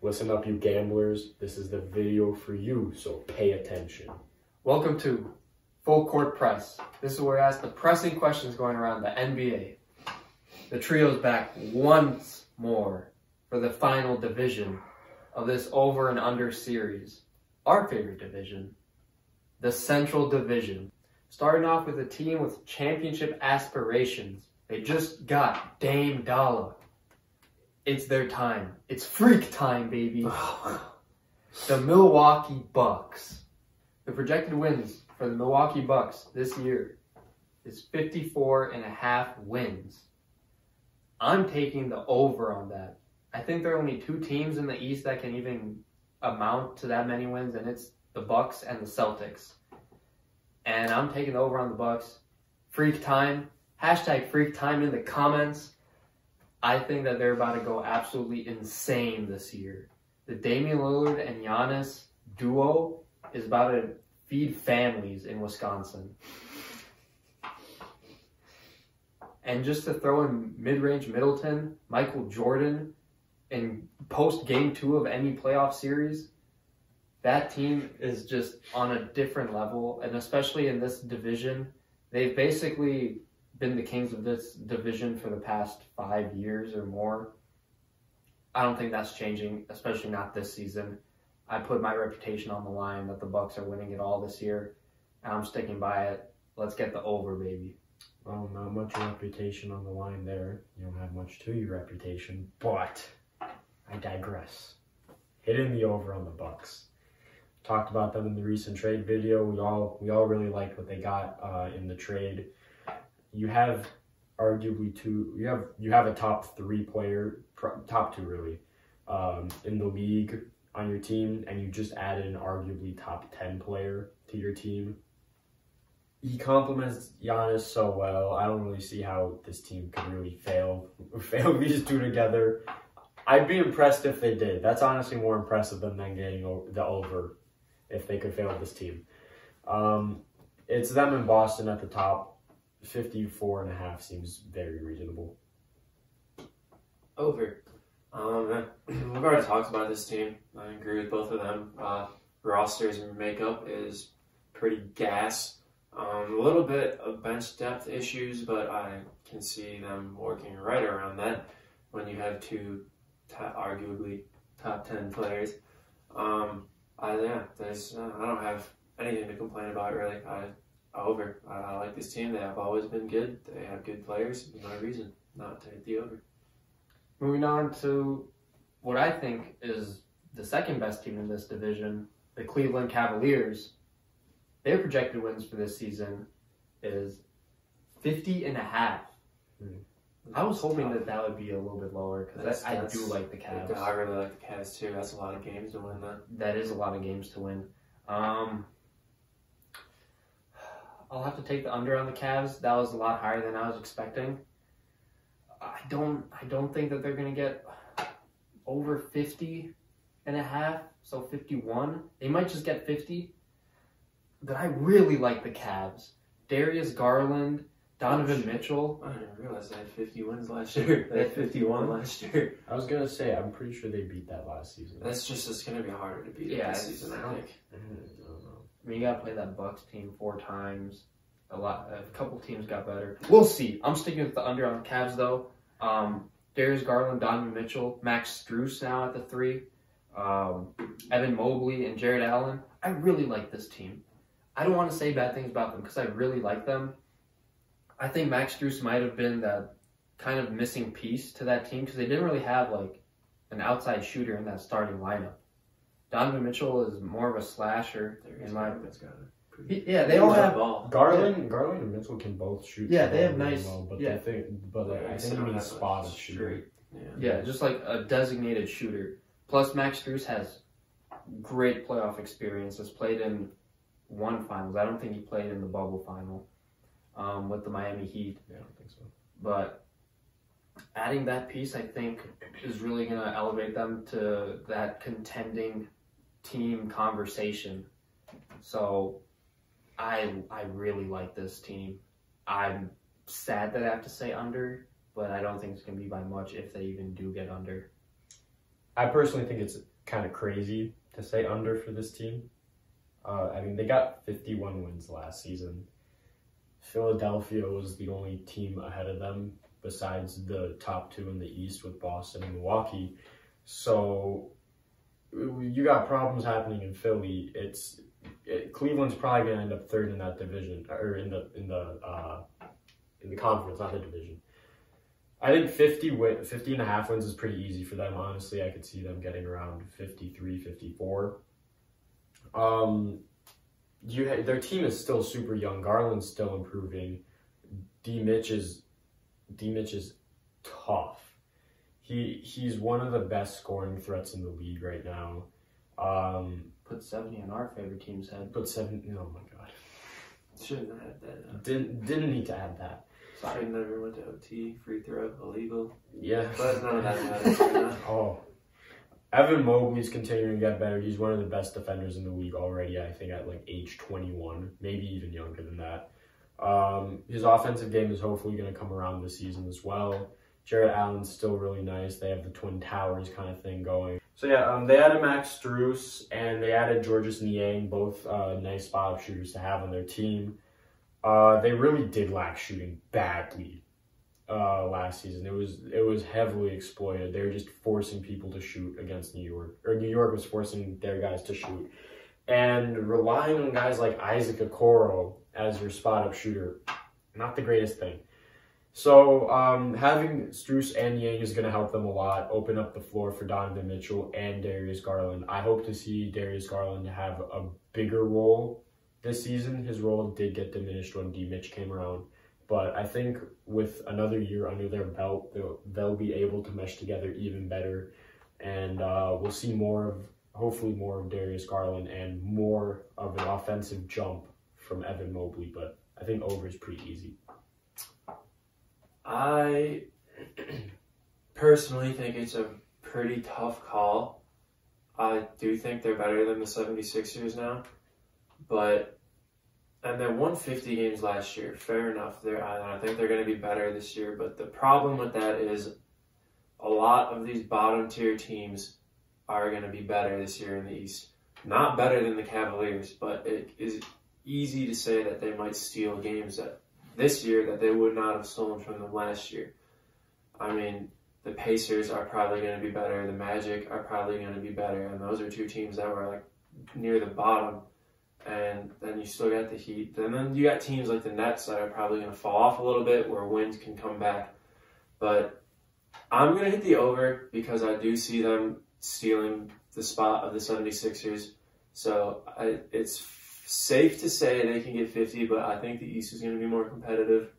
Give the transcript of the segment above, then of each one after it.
Listen up, you gamblers. This is the video for you, so pay attention. Welcome to Full Court Press. This is where I ask the pressing questions going around the NBA. The trio's back once more for the final division of this over and under series. Our favorite division, the Central Division. Starting off with a team with championship aspirations. They just got Dame Dollar. It's their time. It's freak time, baby. The Milwaukee Bucks. The projected wins for the Milwaukee Bucks this year is 54.5 wins. I'm taking the over on that. I think there are only two teams in the East that can even amount to that many wins, and it's the Bucks and the Celtics. And I'm taking the over on the Bucks. Freak time. Hashtag freak time in the comments. I think that they're about to go absolutely insane this year. The Damian Lillard and Giannis duo is about to feed families in Wisconsin. And just to throw in mid-range Middleton, Michael Jordan, in post-game 2 of any playoff series, that team is just on a different level. And especially in this division, they've basically been the kings of this division for the past 5 years or more. I don't think that's changing, especially not this season. I put my reputation on the line that the Bucks are winning it all this year, and I'm sticking by it. Let's get the over, baby. Well, not much reputation on the line there. You don't have much to your reputation, but I digress. Hitting the over on the Bucks. Talked about them in the recent trade video. We all really liked what they got in the trade. You have arguably two. You have a top 3 player, top 2 really, in the league on your team, and you just added an arguably top 10 player to your team. He complements Giannis so well. I don't really see how this team could really fail these two together. I'd be impressed if they did. That's honestly more impressive than them getting the over if they could fail this team. It's them in Boston at the top. 54.5 seems very reasonable. Over. We've already talked about this team. I agree with both of them. Rosters and makeup is pretty gas. A little bit of bench depth issues, but I can see them working right around that when you have two arguably top 10 players. I don't have anything to complain about really. Over. I like this team. They have always been good. They have good players. There's no reason not to hit the over. Moving on to what I think is the second best team in this division, the Cleveland Cavaliers. Their projected wins for this season is 50.5. I was hoping that would be a little bit lower because I do like the Cavs. I really like the Cavs too. That's a lot of games to win that. That is a lot of games to win. I'll have to take the under on the Cavs. That was a lot higher than I was expecting. I don't think that they're going to get over 50.5, so 51. They might just get 50. But I really like the Cavs. Darius Garland, Donovan Mitchell. I didn't realize they had 50 wins last year. They had 51 last year. I was going to say, I'm pretty sure they beat that last season. It's going to be harder to beat this season, I think. I don't know. I mean, you got to play that Bucks team 4 times. A couple teams got better. We'll see. I'm sticking with the under on the Cavs, though. Darius Garland, Donovan Mitchell, Max Strus now at the 3. Evan Mobley and Jared Allen. I really like this team. I don't want to say bad things about them because I really like them. I think Max Strus might have been that kind of missing piece to that team because they didn't really have like an outside shooter in that starting lineup. Donovan Mitchell is more of a slasher. They all have ball. Garland and Mitchell can both shoot. Yeah, they have nice. Well, but yeah, I think you mean spot shooter. Yeah, just like a designated shooter. Plus, Max Strus has great playoff experience. Has played in 1 finals. I don't think he played in the bubble final with the Miami Heat. Yeah, I don't think so. But adding that piece, I think, is really going to elevate them to that contending team conversation. So I really like this team. I'm sad that I have to say under, but I don't think it's going to be by much if they even do get under. I personally think it's kind of crazy to say under for this team. I mean, they got 51 wins last season. Philadelphia was the only team ahead of them besides the top two in the East with Boston and Milwaukee. So you got problems happening in Philly. Cleveland's probably going to end up third in that division, or in the conference, not the division. I think 50 and a half wins is pretty easy for them. Honestly, I could see them getting around 53, 54. Their team is still super young. Garland's still improving. D. Mitch is tough. He's one of the best scoring threats in the league right now. Put 70 on our favorite team's head. Put 7. Oh my god. Shouldn't have had that. Didn't need to add that. Sorry, never went to OT. Free throw, illegal. Yeah. But none of that matters right now. Oh. Evan Mobley's continuing to get better. He's one of the best defenders in the league already, I think, at like age 21, maybe even younger than that. His offensive game is hopefully going to come around this season as well. Jarrett Allen's still really nice. They have the Twin Towers kind of thing going. So yeah, they added Max Strus and they added Georges Niang, both nice spot-up shooters to have on their team. They really did lack shooting badly last season. It was heavily exploited. They were just forcing people to shoot against New York, or New York was forcing their guys to shoot. And relying on guys like Isaac Okoro as your spot-up shooter, not the greatest thing. So having Strus and Yang is going to help them a lot, open up the floor for Donovan Mitchell and Darius Garland. I hope to see Darius Garland have a bigger role this season. His role did get diminished when D. Mitch came around. But I think with another year under their belt, they'll be able to mesh together even better. And we'll see hopefully more of Darius Garland and more of an offensive jump from Evan Mobley. But I think over is pretty easy. I personally think it's a pretty tough call. I do think they're better than the 76ers now. And they won 50 games last year. Fair enough. I think they're going to be better this year. But the problem with that is a lot of these bottom tier teams are going to be better this year in the East. Not better than the Cavaliers, but it is easy to say that they might steal games this year that they would not have stolen from them last year. I mean, the Pacers are probably going to be better. The Magic are probably going to be better. And those are two teams that were like near the bottom. And then you still got the Heat. And then you got teams like the Nets that are probably going to fall off a little bit where wins can come back. But I'm going to hit the over because I do see them stealing the spot of the 76ers. So it's safe to say they can get 50, but I think the East is going to be more competitive.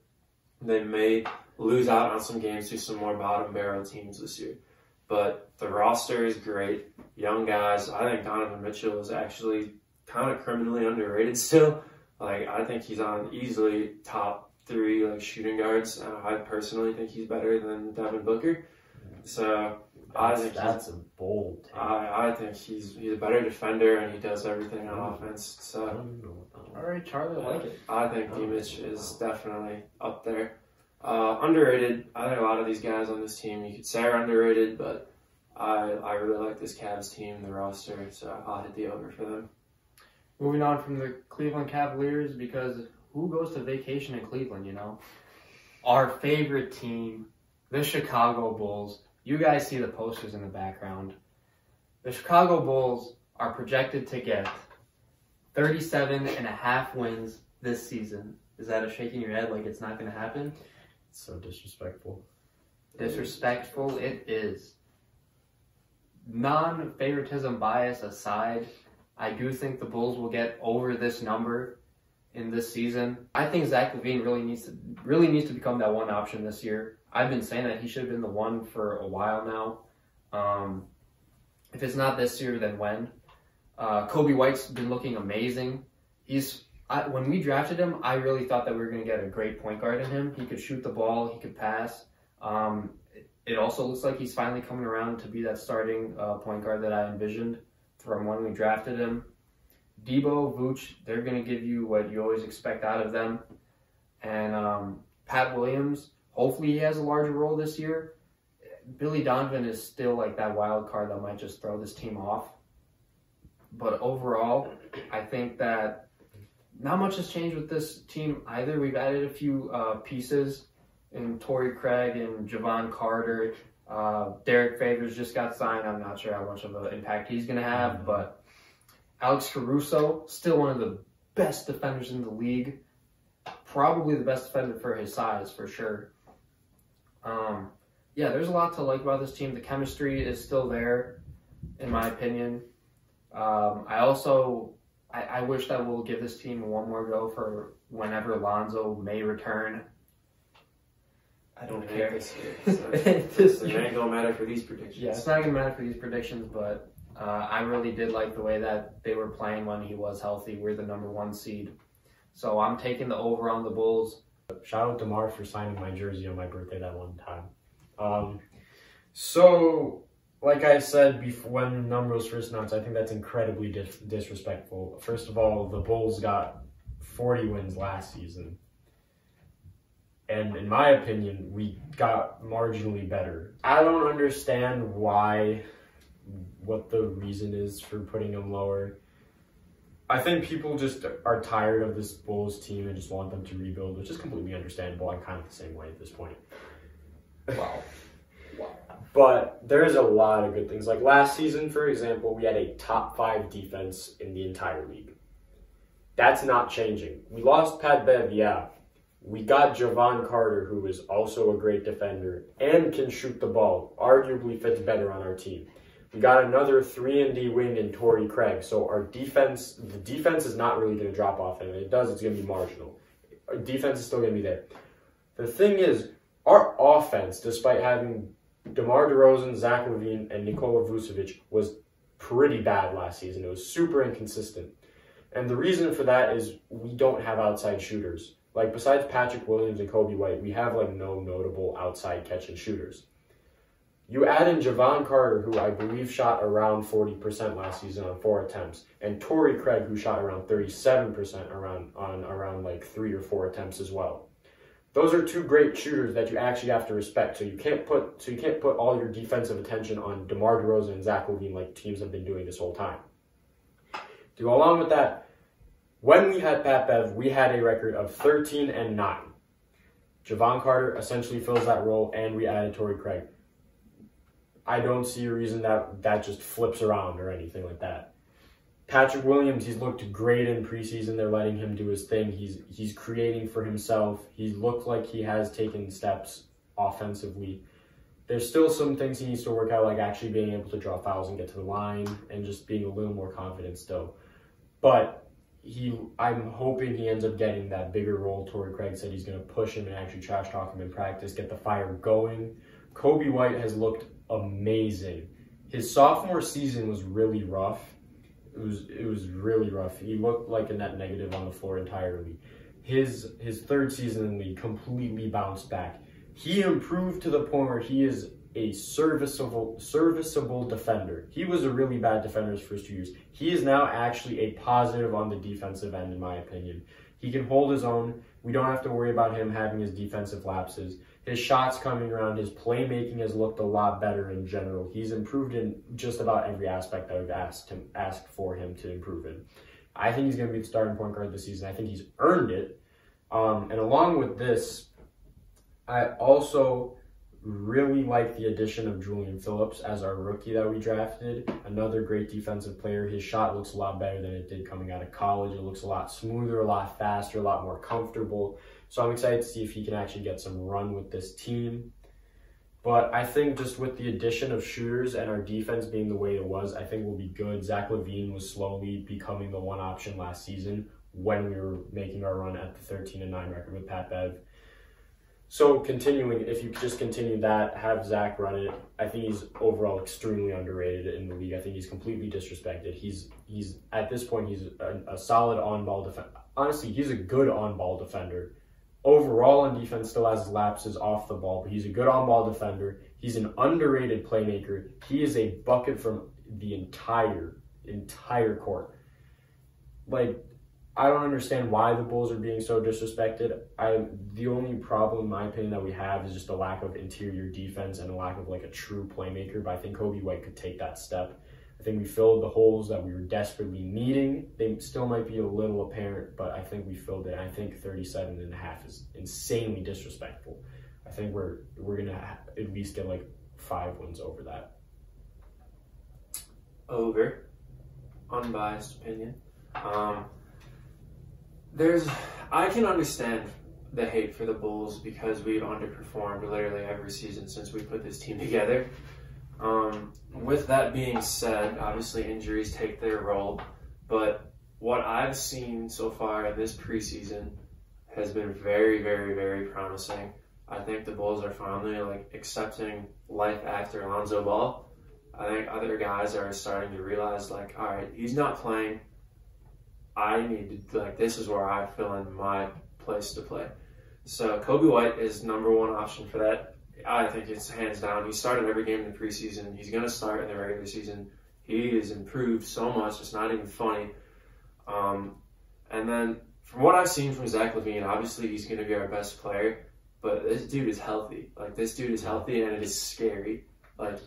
They may lose out on some games to some more bottom barrel teams this year. But the roster is great. Young guys. I think Donovan Mitchell is actually kind of criminally underrated still. Like, I think he's on easily top 3 shooting guards. I personally think he's better than Devin Booker. So I think that's a bold take. I think he's a better defender and he does everything on offense. So all right, Charlie, I like it. I think D. Mitch is definitely up there. Underrated. I think a lot of these guys on this team you could say are underrated, but I really like this Cavs team, the roster. So I'll hit the over for them. Moving on from the Cleveland Cavaliers, because who goes to vacation in Cleveland, you know? Our favorite team, the Chicago Bulls. You guys see the posters in the background. The Chicago Bulls are projected to get 37.5 wins this season. Is that a shaking your head like it's not going to happen? It's so disrespectful. Disrespectful, it is. Non-favoritism bias aside, I do think the Bulls will get over this number in this season. I think Zach LaVine really needs to become that one option this year. I've been saying that he should have been the one for a while now. If it's not this year, then when? Kobe White's been looking amazing. When we drafted him, I really thought that we were going to get a great point guard in him. He could shoot the ball, he could pass. It also looks like he's finally coming around to be that starting point guard that I envisioned from when we drafted him. Debo, Vooch, they're going to give you what you always expect out of them. And Pat Williams, hopefully he has a larger role this year. Billy Donovan is still like that wild card that might just throw this team off. But overall, I think that not much has changed with this team either. We've added a few pieces in Torrey Craig and Javon Carter. Derek Favors just got signed. I'm not sure how much of an impact he's going to have, but Alex Caruso, still one of the best defenders in the league. Probably the best defender for his size, for sure. Yeah, there's a lot to like about this team. The chemistry is still there, in my opinion. I wish that we'll give this team one more go for whenever Lonzo may return. I don't care. This year, so it ain't gonna matter for these predictions. Yeah, it's not gonna matter for these predictions, but I really did like the way that they were playing when he was healthy. We're the #1 seed. So I'm taking the over on the Bulls. Shout out to Mar for signing my jersey on my birthday that one time. So, like I said before, when the number was first announced, I think that's incredibly disrespectful. First of all, the Bulls got 40 wins last season. And in my opinion, we got marginally better. I don't understand what the reason is for putting them lower. I think people just are tired of this Bulls team and just want them to rebuild, which is completely understandable. I'm kind of the same way at this point. Wow. But there's a lot of good things. Like last season, for example, we had a top 5 defense in the entire league. That's not changing. We lost Pat Bev, yeah. We got Javon Carter, who is also a great defender and can shoot the ball. Arguably fits better on our team. We got another 3-and-D wing in Torrey Craig. So the defense is not really going to drop off. And if it does, it's going to be marginal. Our defense is still going to be there. The thing is, our offense, despite having DeMar DeRozan, Zach LaVine, and Nikola Vucevic, was pretty bad last season. It was super inconsistent. And the reason for that is we don't have outside shooters. Like, besides Patrick Williams and Kobe White, we have, like, no notable outside catching shooters. You add in Javon Carter, who I believe shot around 40% last season on 4 attempts, and Torrey Craig, who shot around 37% around like 3 or 4 attempts as well. Those are 2 great shooters that you actually have to respect. So you can't put all your defensive attention on DeMar DeRozan and Zach LaVine like teams have been doing this whole time. To go along with that, when we had Pat Bev, we had a record of 13-9. Javon Carter essentially fills that role, and we added Torrey Craig. I don't see a reason that just flips around or anything like that. Patrick Williams, he's looked great in preseason. They're letting him do his thing. He's creating for himself. He looked like he has taken steps offensively. There's still some things he needs to work out, like actually being able to draw fouls and get to the line and just being a little more confident still. But I'm hoping he ends up getting that bigger role. Torrey Craig said he's going to push him and actually trash talk him in practice, get the fire going. Kobe White has looked amazing. His sophomore season was really rough. It was really rough. He looked like a net negative on the floor entirely. His 3rd season in the league completely bounced back. He improved to the point where he is a serviceable defender. He was a really bad defender his first 2 years. He is now actually a positive on the defensive end, in my opinion. He can hold his own. We don't have to worry about him having his defensive lapses. His shots coming around, his playmaking has looked a lot better in general. He's improved in just about every aspect that we've asked for him to improve in. I think he's going to be the starting point guard this season. I think he's earned it. And along with this, I also really like the addition of Julian Phillips as our rookie that we drafted. Another great defensive player. His shot looks a lot better than it did coming out of college. It looks a lot smoother, a lot faster, a lot more comfortable. So I'm excited to see if he can actually get some run with this team. But I think just with the addition of shooters and our defense being the way it was, I think we'll be good. Zach LaVine was slowly becoming the one option last season when we were making our run at the 13-9 record with Pat Bev. So continuing, if you just continue that, have Zach run it, I think he's overall extremely underrated in the league. I think he's completely disrespected. He's at this point, he's a solid on-ball defender. Honestly, he's a good on-ball defender. Overall on defense, still has his lapses off the ball, but he's a good on-ball defender. He's an underrated playmaker. He is a bucket from the entire court. Like, I don't understand why the Bulls are being so disrespected. The only problem, in my opinion, that we have is just a lack of interior defense and a lack of like a true playmaker. But I think Kobe White could take that step. I think we filled the holes that we were desperately needing. They still might be a little apparent, but I think we filled it. I think 37.5 is insanely disrespectful. I think we're gonna at least get like 5 wins over that. Over. Unbiased opinion. I can understand the hate for the Bulls because we've underperformed literally every season since we put this team together. With that being said, obviously injuries take their role, but what I've seen so far in this preseason has been very, very, very promising. I think the Bulls are finally like accepting life after Lonzo Ball. I think other guys are starting to realize like, all right, he's not playing. I need to, like, this is where I feel in my place to play. So Kobe White is number one option for that. I think it's hands down. He started every game in the preseason. He's going to start in the regular season. He has improved so much. It's not even funny. And then from what I've seen from Zach LaVine, obviously he's going to be our best player. But this dude is healthy. Like, this dude is healthy, and it is scary. Like,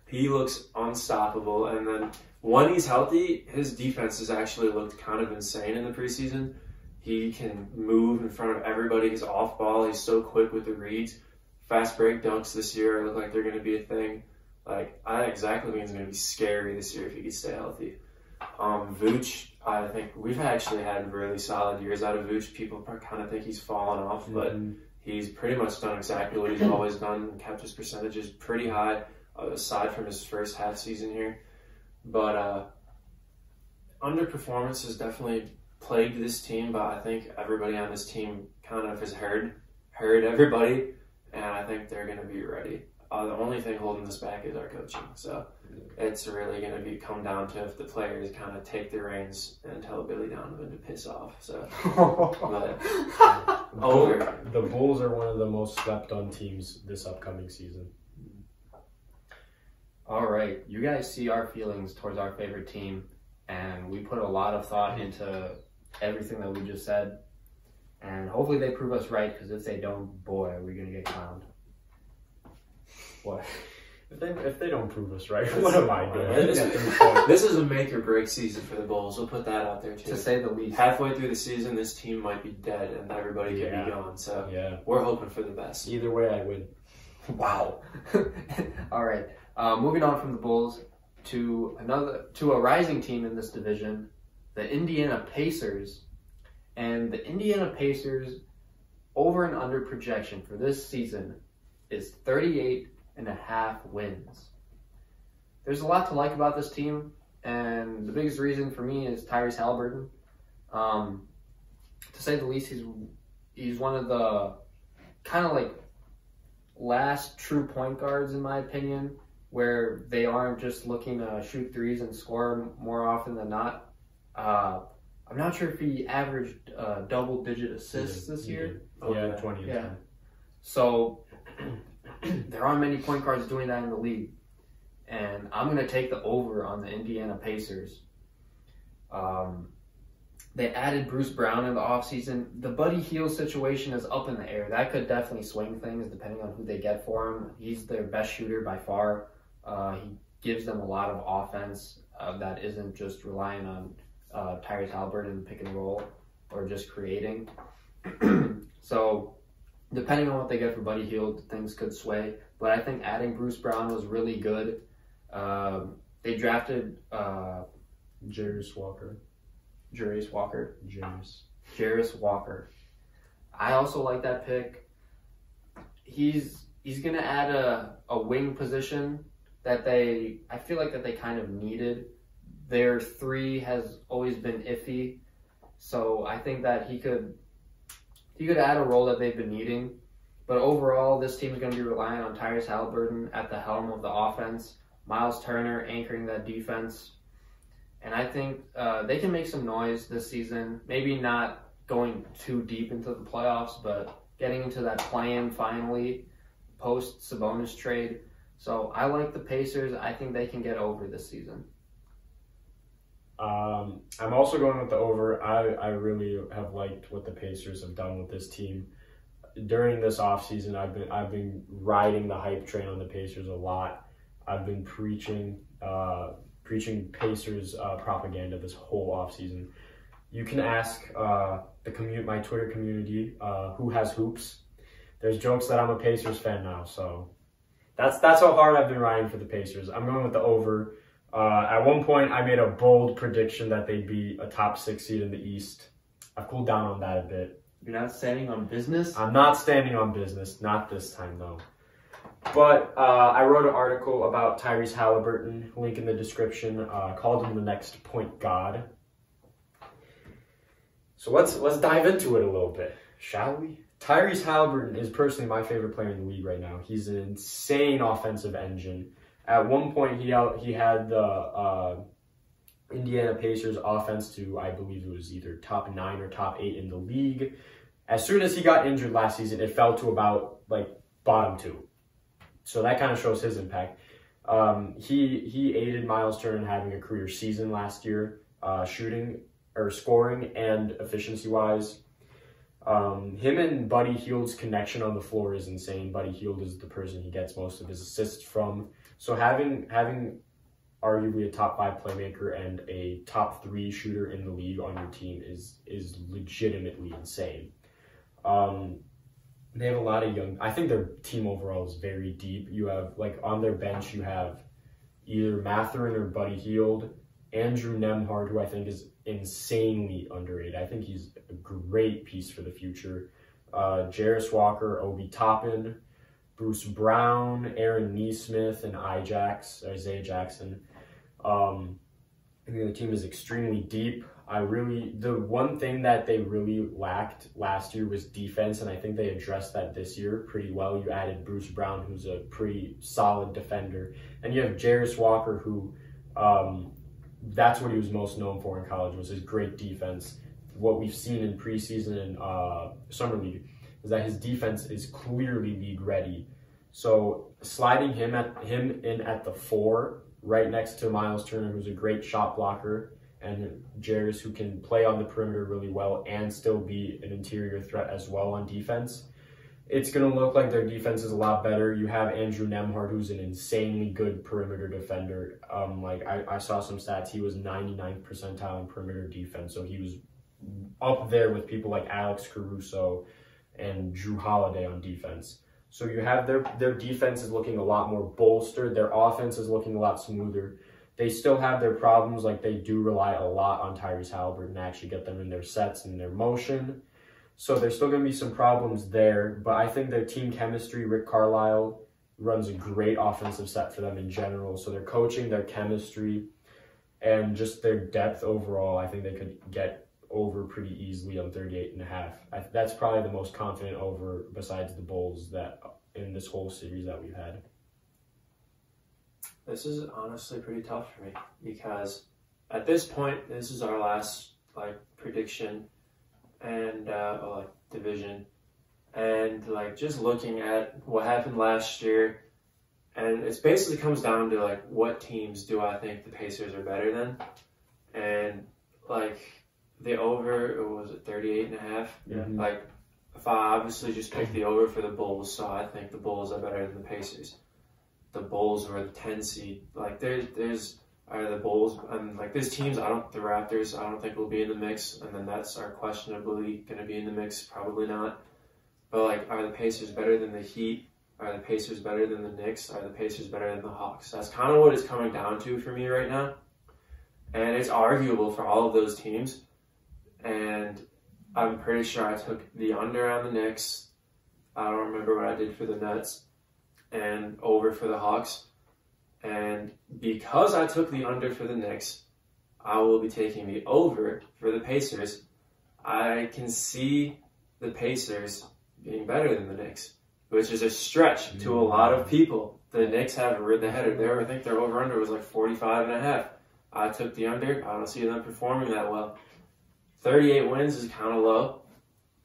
he looks unstoppable. And then when he's healthy, his defense has actually looked kind of insane in the preseason. He can move in front of everybody. He's off ball. He's so quick with the reads. Fast break dunks this year look like they're going to be a thing. Like, I think Zach LaVine's going to be scary this year if he can stay healthy. Vooch, I think we've actually had really solid years out of Vooch. People kind of think he's fallen off, but he's pretty much done exactly what he's always done and kept his percentages pretty high, aside from his first half season here. But underperformance has definitely plagued this team, but I think everybody on this team kind of has heard everybody, and I think they're going to be ready. The only thing holding us back is our coaching. So it's really going to come down to if the players kind of take the reins and tell Billy Donovan to piss off. So, but over. The Bulls are one of the most slept on teams this upcoming season. All right, you guys see our feelings towards our favorite team, and we put a lot of thought into everything that we just said, and hopefully they prove us right, because if they don't, boy, are we going to get clowned. What? If they don't prove us right, what am I doing? This is a make or break season for the Bulls. We'll put that out there too. To say the least. Halfway through the season, this team might be dead and everybody could be gone. So we're hoping for the best. Either way, I win. Wow. All right. Moving on from the Bulls to a rising team in this division, the Indiana Pacers. And the Indiana Pacers over and under projection for this season is 38.5 wins. There's a lot to like about this team, and the biggest reason for me is Tyrese Halliburton. To say the least, he's one of the kind of like last true point guards, in my opinion, where they aren't just looking to shoot threes and score more often than not. I'm not sure if he averaged double-digit assists this year. Yeah, 20. Yeah. So there aren't many point guards doing that in the league. And I'm going to take the over on the Indiana Pacers. They added Bruce Brown in the offseason. The Buddy Hield situation is up in the air. That could definitely swing things depending on who they get for him. He's their best shooter by far. He gives them a lot of offense that isn't just relying on Tyrese Halliburton pick and roll or just creating. So depending on what they get for Buddy Hield, things could sway. But I think adding Bruce Brown was really good. They drafted Jarius Walker. I also like that pick. He's going to add a wing position that I feel like that they kind of needed. Their three has always been iffy, so I think that he could add a role that they've been needing. But overall, this team is going to be relying on Tyrese Halliburton at the helm of the offense, Miles Turner anchoring that defense, and I think they can make some noise this season. Maybe not going too deep into the playoffs, but getting into that play-in finally post Sabonis trade. So I like the Pacers. I think they can get over this season. I'm also going with the over. I really have liked what the Pacers have done with this team. During this offseason, I've been riding the hype train on the Pacers a lot. I've been preaching Pacers propaganda this whole offseason. You can ask my Twitter community who has hoops. There's jokes that I'm a Pacers fan now, so that's how hard I've been riding for the Pacers. I'm going with the over. At one point, I made a bold prediction that they'd be a top 6 seed in the East. I've cooled down on that a bit. You're not standing on business? I'm not standing on business. Not this time, though. But I wrote an article about Tyrese Halliburton, link in the description. Called him the next point god. So let's dive into it a little bit, shall we? Tyrese Halliburton is personally my favorite player in the league right now. He's an insane offensive engine. At one point, he had the Indiana Pacers offense to, I believe it was either top 9 or top 8 in the league. As soon as he got injured last season, it fell to about bottom 2. So that kind of shows his impact. He aided Miles Turner in having a career season last year, scoring and efficiency wise. Him and Buddy Hield's connection on the floor is insane. Buddy Hield is the person he gets most of his assists from. So having arguably a top 5 playmaker and a top 3 shooter in the league on your team is legitimately insane. They have a lot of young. I think their team overall is very deep. You have on their bench, you have either Mathurin or Buddy Hield, Andrew Nembhard, who I think is insanely underrated. I think he's a great piece for the future. Jarris Walker, Obi Toppin, Bruce Brown, Aaron Nesmith, and Isaiah Jackson. I think the team is extremely deep. The one thing that they really lacked last year was defense, and I think they addressed that this year pretty well. You added Bruce Brown, who's a pretty solid defender, and you have Jarris Walker, who that's what he was most known for in college, was his great defense. What we've seen in preseason and summer league is that his defense is clearly league ready. So sliding him in at the 4, right next to Miles Turner, who's a great shot blocker, and Jarris, who can play on the perimeter really well and still be an interior threat as well on defense. It's going to look like their defense is a lot better. You have Andrew Nembhard, who's an insanely good perimeter defender. I saw some stats. He was 99th percentile in perimeter defense, so he was up there with people like Alex Caruso and Drew Holiday on defense. So you have their defense is looking a lot more bolstered. Their offense is looking a lot smoother. They still have their problems, they do rely a lot on Tyrese Halliburton to actually get them in their sets and their motion. So there's still going to be some problems there, but I think their team chemistry, Rick Carlisle runs a great offensive set for them in general. So their coaching, their chemistry, and just their depth overall, I think they could get over pretty easily on 38.5. That's probably the most confident over besides the Bulls that in this whole series that we've had. This is honestly pretty tough for me because at this point, this is our last prediction and division, and just looking at what happened last year, and it basically comes down to what teams do I think the Pacers are better than, and the over, was it 38.5? Yeah. If I obviously just pick the over for the Bulls, so I think the Bulls are better than the Pacers. The Bulls were the 10 seed. There's the Bulls, and there's teams. The Raptors, I don't think will be in the mix, and then that's are questionably going to be in the mix, probably not. But are the Pacers better than the Heat? Are the Pacers better than the Knicks? Are the Pacers better than the Hawks? That's kind of what it's coming down to for me right now, and it's arguable for all of those teams. And I'm pretty sure I took the under on the Knicks. I don't remember what I did for the Nets. And over for the Hawks. And because I took the under for the Knicks, I will be taking the over for the Pacers. I can see the Pacers being better than the Knicks, which is a stretch to a lot of people. The Knicks have the header there. I think their over-under was 45.5. I took the under. I don't see them performing that well. 38 wins is kind of low.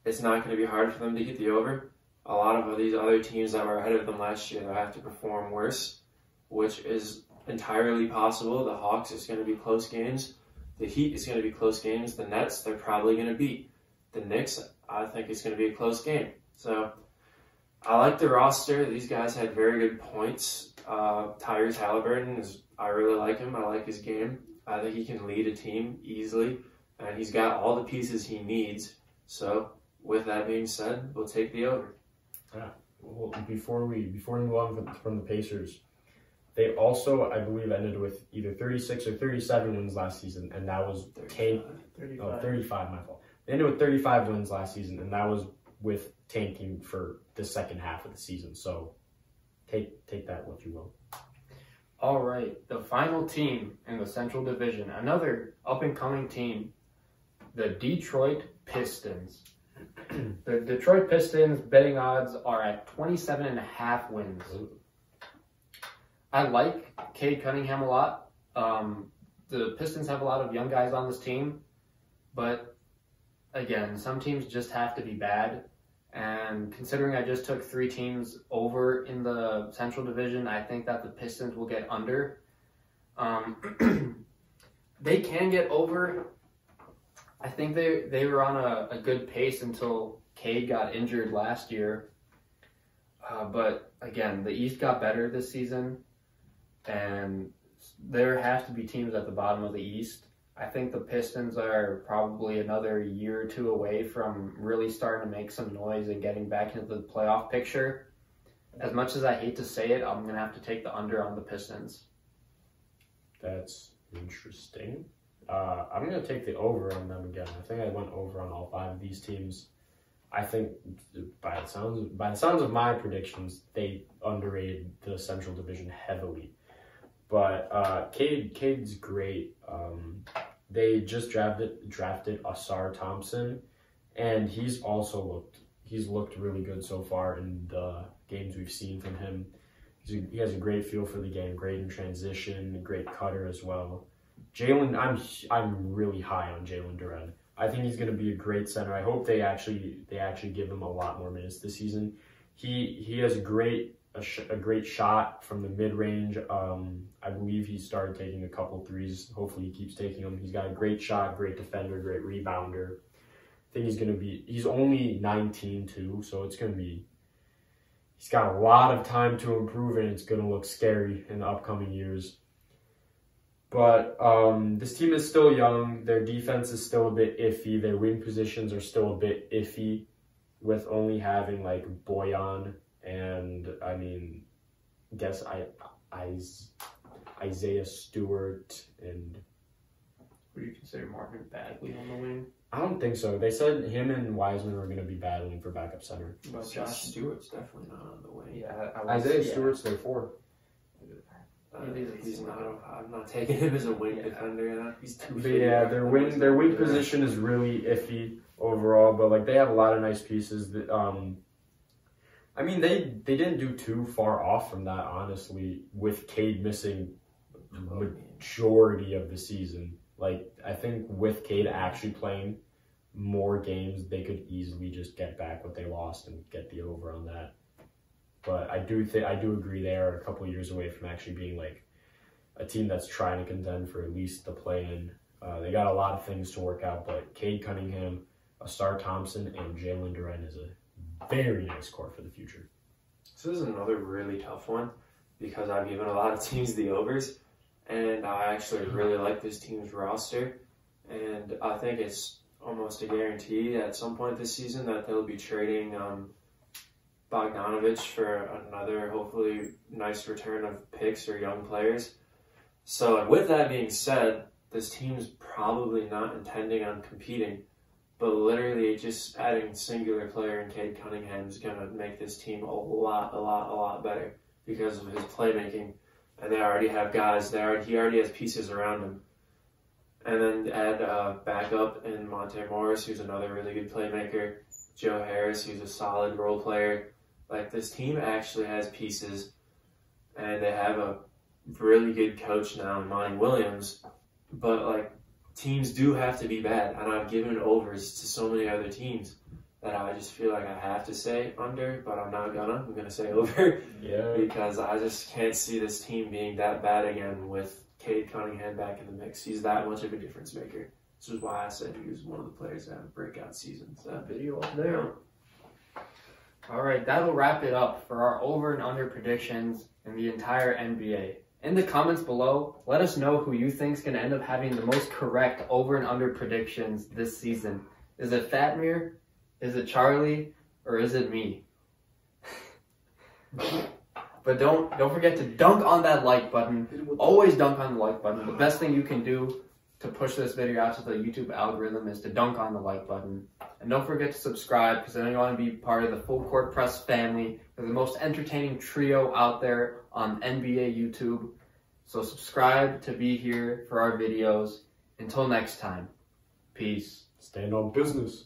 It's not going to be hard for them to get the over. A lot of these other teams that were ahead of them last year, they'll have to perform worse, which is entirely possible. The Hawks, it's going to be close games. The Heat is going to be close games. The Nets, they're probably going to beat. The Knicks, I think it's going to be a close game. So I like the roster. These guys had very good points. Tyrese Halliburton, I really like him. I like his game. I think he can lead a team easily, and he's got all the pieces he needs. So with that being said, we'll take the over. Yeah. Well, before we move on from the Pacers, they also, I believe, ended with either 36 or 37 wins last season, and that was 35, my fault. They ended with 35 wins last season, and that was with tanking for the second half of the season. So take that what you will. All right, the final team in the Central Division, another up-and-coming team, the Detroit Pistons. The Detroit Pistons betting odds are at 27.5 wins. I like Cade Cunningham a lot. The Pistons have a lot of young guys on this team, but again, some teams just have to be bad. And considering I just took 3 teams over in the Central Division, I think that the Pistons will get under. They can get over. I think they were on a good pace until Cade got injured last year. But again, the East got better this season, and there have to be teams at the bottom of the East. I think the Pistons are probably another year or 2 away from really starting to make some noise and getting back into the playoff picture. As much as I hate to say it, I'm going to have to take the under on the Pistons. That's interesting. I'm going to take the over on them again. I think I went over on all 5 of these teams. I think by the sounds of my predictions, they underrated the Central Division heavily. But Cade's great. They just drafted Asar Thompson, and he's looked really good so far in the games we've seen from him. He has a great feel for the game, great in transition, great cutter as well. Jalen, I'm really high on Jalen Duren. I think he's going to be a great center. I hope they actually give him a lot more minutes this season. He has a great shot from the mid-range. I believe he started taking a couple threes. Hopefully he keeps taking them. He's got a great shot, great defender, great rebounder. I think he's only 19 too, so he's got a lot of time to improve, and it's going to look scary in the upcoming years. But this team is still young. Their defense is still a bit iffy. Their wing positions are still a bit iffy, with only having like Boyan and Isaiah Stewart and. Would you consider Marvin Bagley on the wing? I don't think so. They said him and Wiseman were going to be battling for backup center. But Josh Stewart's definitely not on the wing. Yeah, Isaiah Stewart's their 4. He's not. I'm not taking him as a wing defender. He's too. But yeah, their wing position is really iffy overall. But like they have a lot of nice pieces. That they didn't do too far off from that, honestly. With Cade missing majority of the season, like I think with Cade actually playing more games, they could easily just get back what they lost and get the over on that. But I do agree they are a couple of years away from actually being like a team that's trying to contend for at least the play-in. They got a lot of things to work out, but Cade Cunningham, Asar Thompson, and Jalen Duren is a very nice core for the future. So this is another really tough one because I've given a lot of teams the overs, and I actually really like this team's roster, and I think it's almost a guarantee at some point this season that they'll be trading Bogdanovich for another hopefully nice return of picks or young players. So with that being said, this team's probably not intending on competing, but literally just adding singular player in Cade Cunningham is going to make this team a lot better because of his playmaking. And they already have guys there. He already has pieces around him. And then add backup in Monte Morris, who's another really good playmaker. Joe Harris, who's a solid role player. Like, this team actually has pieces, and they have a really good coach now in Monty Williams. But, like, teams do have to be bad, and I've given overs to so many other teams that I just feel like I have to say under, but I'm not gonna. I'm gonna say over. Yeah. Because I just can't see this team being that bad again with Cade Cunningham back in the mix. He's that much of a difference maker. This is why I said he was one of the players that have a breakout season. So that video up there. All right, that'll wrap it up for our over and under predictions in the entire NBA. In the comments below, let us know who you think is going to end up having the most correct over and under predictions this season. Is it Fatmir? Is it Charlie? Or is it me? But don't forget to dunk on that like button. Always dunk on the like button. The best thing you can do to push this video out to the YouTube algorithm is to dunk on the like button. And don't forget to subscribe, because I know you want to be part of the Full Court Press family. They're the most entertaining trio out there on NBA YouTube. So subscribe to be here for our videos. Until next time, peace. Stand on business.